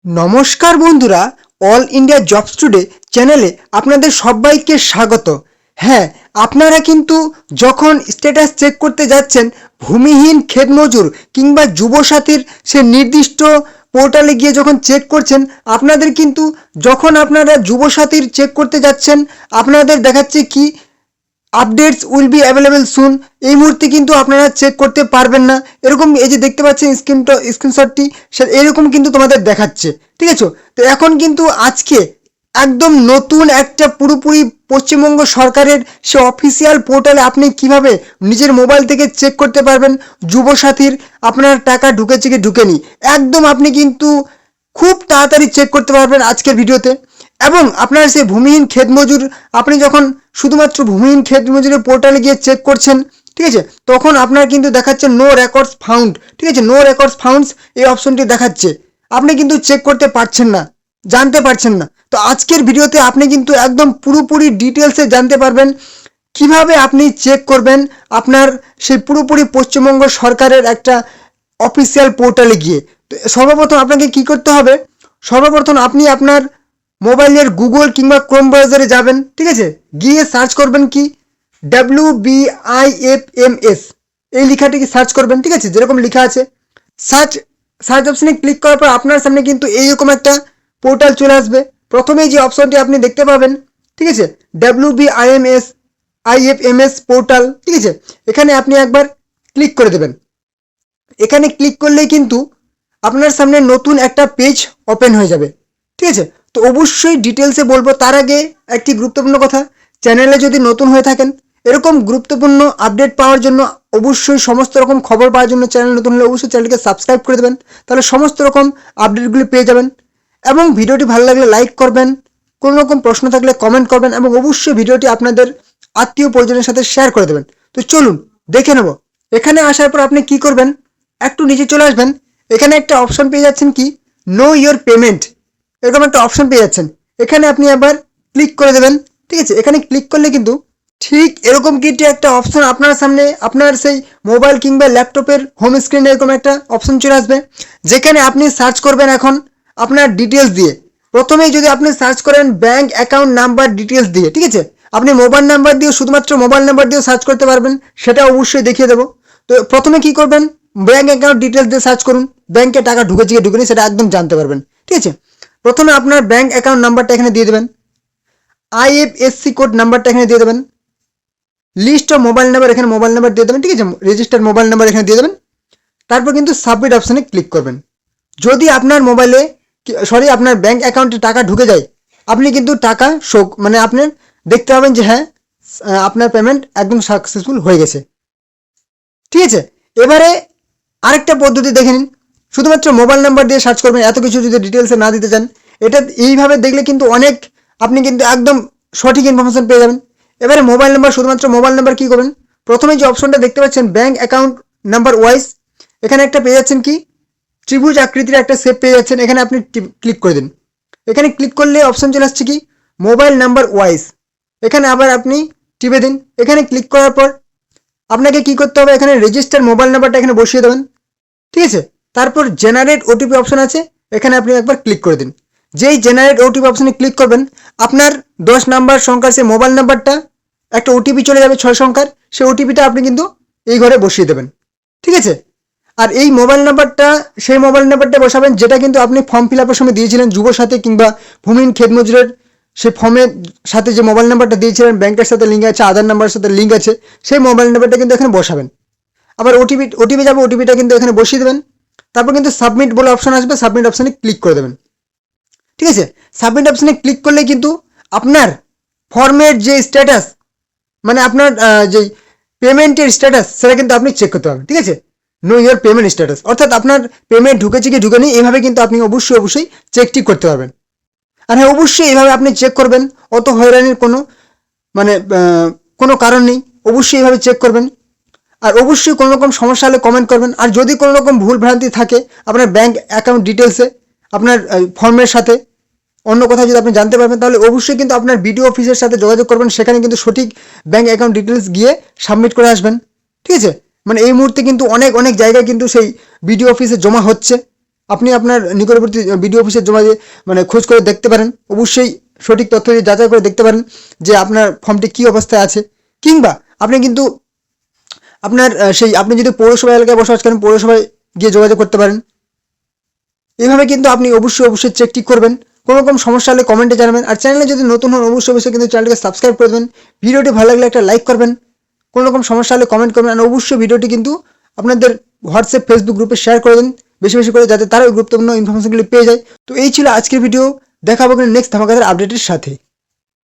নমস্কার বন্ধুরা, all India jobs today চ্যানেলে আপনাদের সবাইকে স্বাগত। হ্যাঁ, আপনারা কিন্তু যখন স্ট্যাটাস চেক করতে যাচ্ছেন ভূমিহীন ক্ষেতমজুর কিংবা যুবসাথীর সে নির্দিষ্ট পোর্টালে গিয়ে যখন চেক করছেন, আপনাদের কিন্তু যখন আপনারা যুবসাথীর চেক করতে যাচ্ছেন আপনাদের দেখাচ্ছে কি আপডেটস উইল বি অ্যাভেলেবেল সুন। এই মুহূর্তে কিন্তু আপনারা চেক করতে পারবেন না। এরকম এই যে দেখতে পাচ্ছেন স্ক্রিনশটটি, এরকম কিন্তু তোমাদের দেখাচ্ছে। ঠিক আছে, তো এখন কিন্তু আজকে একদম নতুন একটা পুরোপুরি পশ্চিমবঙ্গ সরকারের সে অফিসিয়াল পোর্টালে আপনি কিভাবে নিজের মোবাইল থেকে চেক করতে পারবেন যুবসাথীর আপনার টাকা ঢুকেছে কি ঢুকেনি। একদম আপনি কিন্তু খুব তাড়াতাড়ি চেক করতে পারবেন আজকের ভিডিওতে। এবং আপনার সেই ভূমিহীন ক্ষেতমজুর, আপনি যখন শুধুমাত্র ভূমিহীন ক্ষেতমজুরের পোর্টালে গিয়ে চেক করছেন, ঠিক আছে, তখন আপনার কিন্তু দেখাচ্ছে নো রেকর্ডস ফাউন্ড। ঠিক আছে, নো রেকর্ডস ফাউন্ডস এই অপশনটি দেখাচ্ছে। আপনি কিন্তু চেক করতে পারছেন না, জানতে পারছেন না। তো আজকের ভিডিওতে আপনি কিন্তু একদম পুরোপুরি ডিটেলসে জানতে পারবেন কিভাবে আপনি চেক করবেন আপনার সেই পুরোপুরি পশ্চিমবঙ্গ সরকারের একটা অফিসিয়াল পোর্টালে গিয়ে। তো সর্বপ্রথম আপনাকে কি করতে হবে, সর্বপ্রথম আপনি আপনার মোবাইলের গুগল কিংবা ক্রোম ব্রাউজারে যাবেন। ঠিক আছে, গিয়ে সার্চ করবেন কি WBIFMS, এই লেখাটিকে সার্চ করবেন। ঠিক আছে, যেরকম লেখা আছে সার্চ সার্চ অপশনে ক্লিক করার পর আপনার সামনে কিন্তু এইরকম একটা পোর্টাল চলে আসবে। প্রথমেই যে অপশনটি আপনি দেখতে পাবেন, ঠিক আছে, WBIFMS পোর্টাল। ঠিক আছে, এখানে আপনি একবার ক্লিক করে দেবেন। এখানে ক্লিক করলেই কিন্তু আপনার সামনে নতুন একটা পেজ ওপেন হয়ে যাবে। ঠিক আছে, তো অবশ্যই ডিটেলসে বলবো তার আগে একটি গুরুত্বপূর্ণ কথা, চ্যানেলে যদি নতুন হয়ে থাকেন এরকম গুরুত্বপূর্ণ আপডেট পাওয়ার জন্য, অবশ্যই সমস্ত রকম খবর পাওয়ার জন্য চ্যানেল নতুন হলে অবশ্যই চ্যানেলকে সাবস্ক্রাইব করে দেবেন, তাহলে সমস্ত রকম আপডেটগুলি পেয়ে যাবেন। এবং ভিডিওটি ভালো লাগলে লাইক করবেন, কোনো রকম প্রশ্ন থাকলে কমেন্ট করবেন এবং অবশ্যই ভিডিওটি আপনাদের আত্মীয় পরিজনের সাথে শেয়ার করে দেবেন। তো চলুন দেখে নেব। এখানে আসার পর আপনি কি করবেন, একটু নিচে চলে আসবেন। এখানে একটা অপশন পেয়ে যাচ্ছেন কি নো ইয়োর পেমেন্ট, এরকম একটা অপশন পেয়ে যাচ্ছেন। এখানে আপনি আবার ক্লিক করে দেবেন। ঠিক আছে, এখানে ক্লিক করলে কিন্তু ঠিক এরকম কিছু একটা অপশন আপনার সামনে, আপনার সেই মোবাইল কিংবা ল্যাপটপের হোম স্ক্রিনে এরকম একটা অপশন চলে আসবে, যেখানে আপনি সার্চ করবেন এখন আপনার ডিটেলস দিয়ে। প্রথমেই যদি আপনি সার্চ করেন ব্যাঙ্ক অ্যাকাউন্ট নাম্বার ডিটেলস দিয়ে, ঠিক আছে, আপনি মোবাইল নাম্বার দিয়ে শুধুমাত্র মোবাইল নাম্বার দিয়েও সার্চ করতে পারবেন, সেটা অবশ্যই দেখিয়ে দেবো। তো প্রথমে কি করবেন, ব্যাঙ্ক অ্যাকাউন্ট ডিটেলস দিয়ে সার্চ করুন, ব্যাঙ্কে টাকা ঢুকেছে কি ঢুকেনি সেটা একদম জানতে পারবেন। ঠিক আছে, প্রথমে আপনার ব্যাঙ্ক অ্যাকাউন্ট নাম্বারটা এখানে দিয়ে দেবেন, IFSC কোড নাম্বারটা এখানে দিয়ে দেবেন, লিস্ট অফ মোবাইল নাম্বার এখানে মোবাইল নাম্বার দিয়ে দেবেন। ঠিক আছে, রেজিস্টার্ড মোবাইল নাম্বার এখানে দিয়ে দেবেন। তারপর কিন্তু সাবমিট অপশানে ক্লিক করবেন। যদি আপনার মোবাইলে আপনার ব্যাঙ্ক অ্যাকাউন্টে টাকা ঢুকে যায়, আপনি কিন্তু টাকা মানে আপনার দেখতে পাবেন যে হ্যাঁ আপনার পেমেন্ট একদম সাকসেসফুল হয়ে গেছে। ঠিক আছে, এবারে আরেকটা পদ্ধতি দেখে নিন, শুধুমাত্র মোবাইল নাম্বার দিয়ে সার্চ করবেন, এত কিছু যদি ডিটেলসে না দিতে চান। এটা এইভাবে দেখলে কিন্তু অনেক, আপনি কিন্তু একদম সঠিক ইনফরমেশন পেয়ে যাবেন। এবারে মোবাইল নাম্বার, শুধুমাত্র মোবাইল নাম্বার কী করবেন, প্রথমে যে অপশনটা দেখতে পাচ্ছেন ব্যাঙ্ক অ্যাকাউন্ট নাম্বার ওয়াইজ, এখানে একটা পেয়ে যাচ্ছেন কি ত্রিভুজ আকৃতির একটা শেপ পেয়ে যাচ্ছেন, এখানে আপনি ক্লিক করে দিন। এখানে ক্লিক করলে অপশন চলে আসছে কি মোবাইল নাম্বার ওয়াইজ, এখানে আবার আপনি টিপে দিন। এখানে ক্লিক করার পর আপনাকে কি করতে হবে, এখানে রেজিস্টার মোবাইল নাম্বারটা এখানে বসিয়ে দেবেন। ঠিক আছে, তারপর জেনারেট ওটিপি অপশন আছে, এখানে আপনি একবার ক্লিক করে দিন। যেই জেনারেট ওটিপি অপশনে ক্লিক করবেন, আপনার 10 নাম্বার সংখ্যার সেই মোবাইল নাম্বারটা একটা ওটিপি চলে যাবে 6 সংখ্যার, সেই ওটিপিটা আপনি কিন্তু এই ঘরে বসিয়ে দেবেন। ঠিক আছে, আর এই মোবাইল নাম্বারটা সেই মোবাইল নাম্বারটা বসাবেন যেটা কিন্তু আপনি ফর্ম ফিল আপের সময় দিয়েছিলেন যুবসাথী কিংবা ভূমিহীন ক্ষেতমজুরের সেই ফর্মের সাথে যে মোবাইল নাম্বারটা দিয়েছিলেন, ব্যাংকের সাথে লিঙ্ক আছে, আধার নাম্বারের সাথে লিঙ্ক আছে, সেই মোবাইল নাম্বারটা কিন্তু এখানে বসাবেন। আবার ওটিপি যাবে, ওটিপিটা কিন্তু এখানে বসিয়ে দেবেন। তারপর কিন্তু সাবমিট বলে অপশন আসবে, সাবমিট অপশানে ক্লিক করে দেবেন। ঠিক আছে, সাবমিট অপশানে ক্লিক করলে কিন্তু আপনার ফর্মের যে স্ট্যাটাস, মানে আপনার যে পেমেন্টের স্ট্যাটাস, সেটা কিন্তু আপনি চেক করতে পারবেন। ঠিক আছে, নো ইয়োর পেমেন্ট স্ট্যাটাস, অর্থাৎ আপনার পেমেন্ট ঢুকেছে কি ঢুকেনি এইভাবে কিন্তু আপনি অবশ্যই চেকটি করতে পারবেন। আর হ্যাঁ, অবশ্যই এইভাবে আপনি চেক করবেন, অত হয়রানির কোনো কারণ নেই, অবশ্যই এইভাবে চেক করবেন। আর অবশ্যই কোনো রকম সমস্যা হলে কমেন্ট করবেন। আর যদি কোনো রকম ভুল ভ্রান্তি থাকে আপনার ব্যাঙ্ক অ্যাকাউন্ট ডিটেলসে, আপনার ফর্মের সাথে অন্য কোথাও যদি আপনি জানতে পারবেন, তাহলে অবশ্যই কিন্তু আপনার বিডিও অফিসের সাথে যোগাযোগ করবেন, সেখানে কিন্তু সঠিক ব্যাঙ্ক অ্যাকাউন্ট ডিটেলস গিয়ে সাবমিট করে আসবেন। ঠিক আছে, মানে এই মুহূর্তে কিন্তু অনেক জায়গায় কিন্তু সেই বিডিও অফিসে জমা হচ্ছে, আপনি আপনার নিকটবর্তী বিডিও অফিসে জমা দিয়ে মানে খোঁজ করে দেখতে পারেন, অবশ্যই সঠিক তথ্য দিয়ে যাচাই করে দেখতে পারেন যে আপনার ফর্মটি কী অবস্থায় আছে। কিংবা আপনি কিন্তু আপনার আপনি যদি পৌরসভা এলাকায় বসবাস করেন, পৌরসভায় গিয়ে যোগাযোগ করতে পারেন। এইভাবে কিন্তু আপনি অবশ্যই চেকটি করবেন। কোনো রকম সমস্যা হলে কমেন্টে জানাবেন। আর চ্যানেলে যদি নতুন হন অবশ্যই কিন্তু চ্যানেলটিকে সাবস্ক্রাইব করে দেবেন। ভিডিওটি ভালো লাগলে একটা লাইক করবেন। কোনো রকম সমস্যা হলে কমেন্ট করবেন। আর অবশ্যই ভিডিওটি কিন্তু আপনাদের হোয়াটসঅ্যাপ ফেসবুক গ্রুপে শেয়ার করে দিন বেশি বেশি করে, যাতে তারা ওই গুরুত্বপূর্ণ ইনফরমেশনগুলি পেয়ে যায়। তো এই ছিল আজকের ভিডিও। দেখা হবে নেক্সট ধামাকাদার আপডেটের সাথে।